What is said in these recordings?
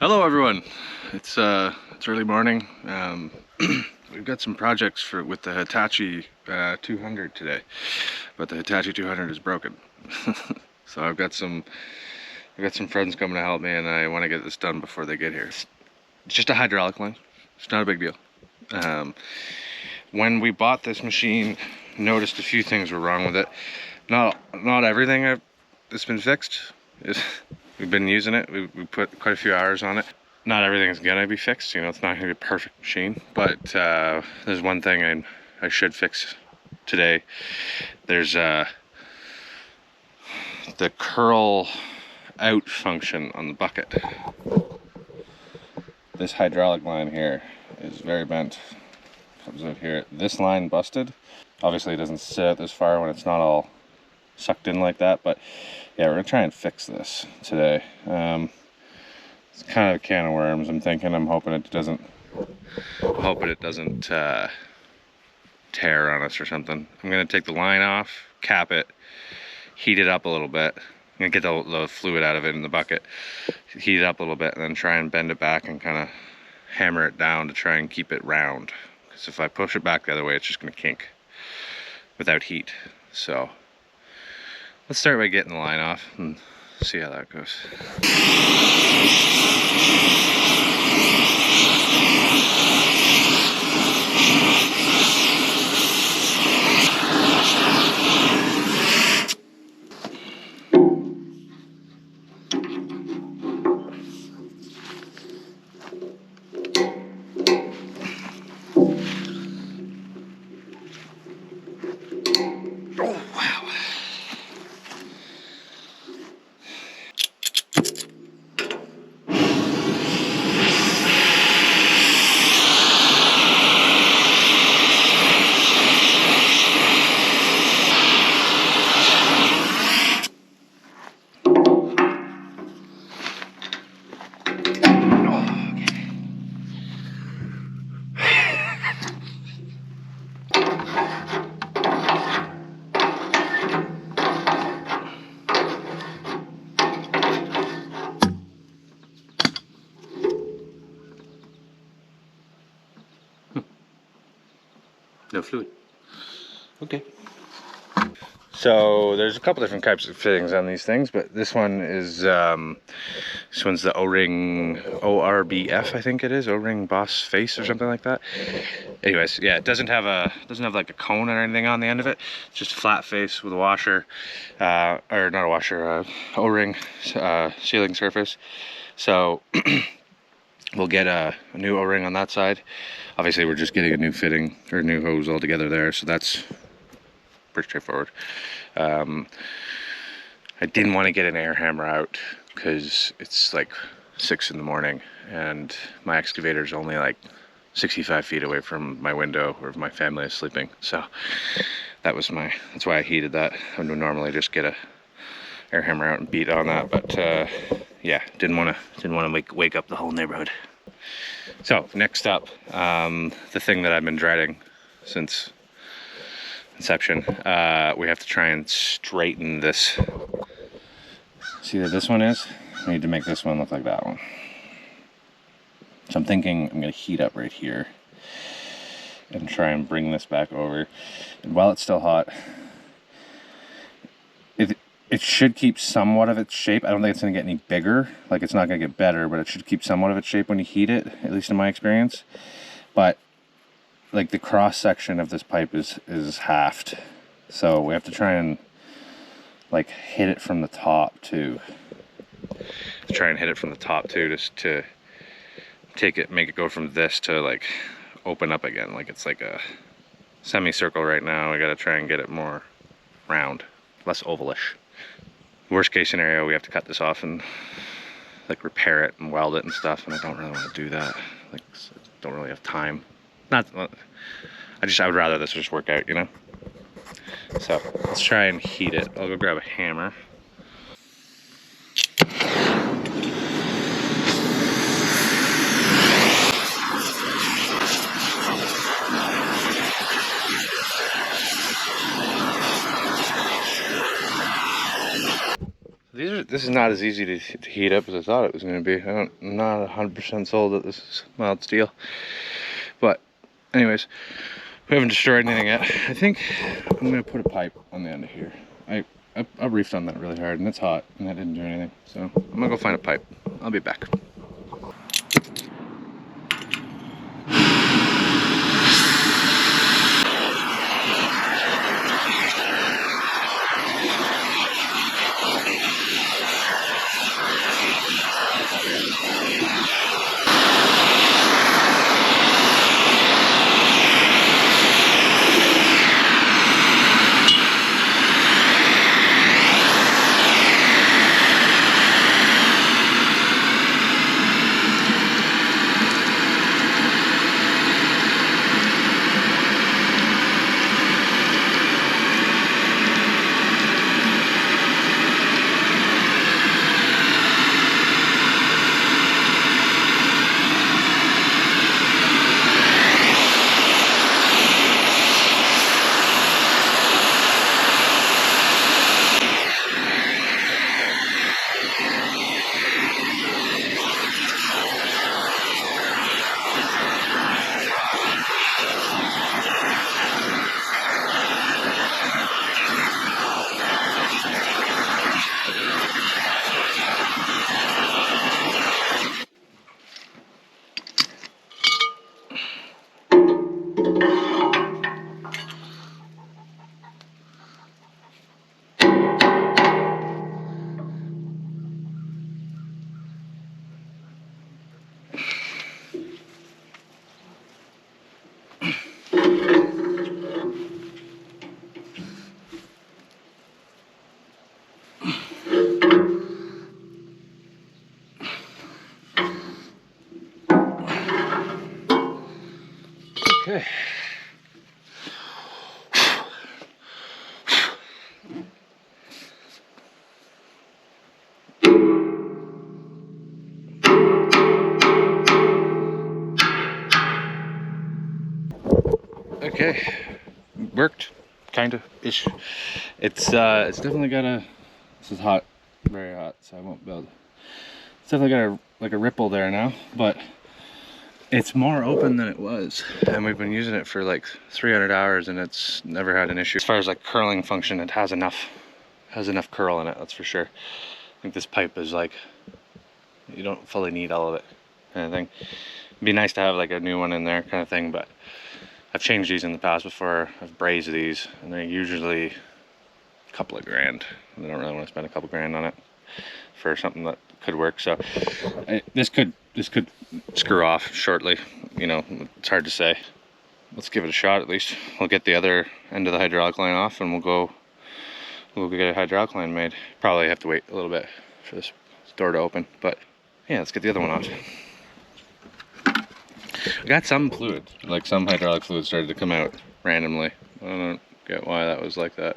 Hello everyone. It's early morning. We've got some projects with the Hitachi 200 today, but the Hitachi 200 is broken. So I've got some friends coming to help me, and I want to get this done before they get here. It's just a hydraulic line. It's not a big deal. When we bought this machine, noticed a few things were wrong with it. Not everything that's been fixed. We've been using it. We put quite a few hours on it. Not everything's gonna be fixed. You know, it's not gonna be a perfect machine. But there's one thing I should fix today. There's the curl out function on the bucket. This hydraulic line here is very bent. Comes out here. This line busted. Obviously, it doesn't sit out this far when it's not all sucked in like that, but yeah, we're gonna try and fix this today. It's kind of a can of worms. I'm hoping it doesn't tear on us or something. I'm gonna take the line off, cap it, heat it up a little bit. I'm gonna get the fluid out of it in the bucket, heat it up a little bit, and then try and bend it back and kind of hammer it down to try and keep it round. Because if I push it back the other way, it's just gonna kink without heat. So let's start by getting the line off and see how that goes. No fluid. Okay. So there's a couple different types of fittings on these things, but this one is this one's the O-ring ORBF, I think it is, O-ring Boss Face or something like that. Anyways, yeah, it doesn't have like a cone or anything on the end of it. It's just a flat face with a washer, or not a washer, O-ring sealing surface. So we'll get a new O-ring on that side. Obviously, we're just getting a new fitting or new hose altogether there, so that's pretty straightforward. I didn't want to get an air hammer out because it's like 6 in the morning and my excavator is only like 65 feet away from my window where my family is sleeping. So that's why I heated that. I would normally just get a air hammer out and beat on that, but yeah, didn't want to wake up the whole neighborhood. So next up, the thing that I've been dreading since inception, we have to try and straighten this. See that this one is? I need to make this one look like that one. So I'm thinking I'm going to heat up right here and try and bring this back over. And while it's still hot, it should keep somewhat of its shape. I don't think it's going to get any bigger. Like, it's not going to get better, but it should keep somewhat of its shape when you heat it, at least in my experience. But like, the cross section of this pipe is halved, so we have to try and like hit it from the top too. Just to make it go from this to like open up again. Like, it's like a semicircle right now. We got to try and get it more round, less ovalish. Worst case scenario, we have to cut this off and like repair it and weld it and stuff, and I don't really want to do that. Like, don't really have time. I would rather this just work out, you know? So let's try and heat it. I'll go grab a hammer. this is not as easy to heat up as I thought it was going to be. I'm not 100% sold that this is mild steel. But anyways, we haven't destroyed anything yet. I think I'm going to put a pipe on the end of here. I reefed on that really hard and it's hot and that didn't do anything. So I'm going to go find a pipe. I'll be back. Okay. Okay, worked, kind of ish. It's definitely got a. This is hot, very hot, so I won't build. It's definitely got like a ripple there now, but it's more open than it was, and we've been using it for like 300 hours, and it's never had an issue. As far as like curling function, it has enough curl in it. That's for sure. I think this pipe is like, you don't fully need all of it, kind of thing. It'd be nice to have like a new one in there, kind of thing, but I've changed these in the past before. I've brazed these, and they're usually a couple of grand. I don't really want to spend a couple grand on it for something that could work. So this could screw off shortly. You know, it's hard to say. Let's give it a shot at least. We'll get the other end of the hydraulic line off, and we'll go get a hydraulic line made. Probably have to wait a little bit for this door to open, but yeah, let's get the other one off. I got some fluid, like some hydraulic fluid started to come out randomly. I don't get why that was like that.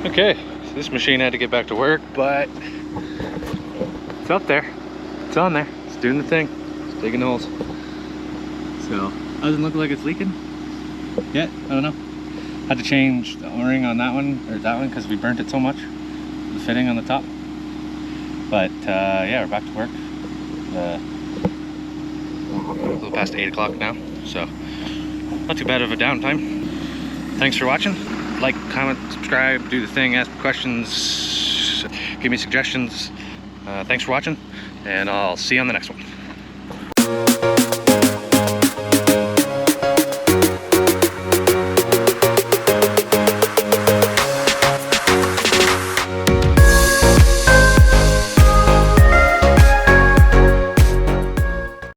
Okay, so this machine had to get back to work, but it's up there. It's on there. It's doing the thing. It's digging holes. So, doesn't look like it's leaking yet. I don't know. Had to change the O-ring on that one, or that one, because we burnt it so much. The fitting on the top. But yeah, we're back to work. A little past 8 o'clock now, so not too bad of a downtime. Thanks for watching. Like, comment, subscribe, do the thing, ask questions, give me suggestions. Thanks for watching, and I'll see you on the next one.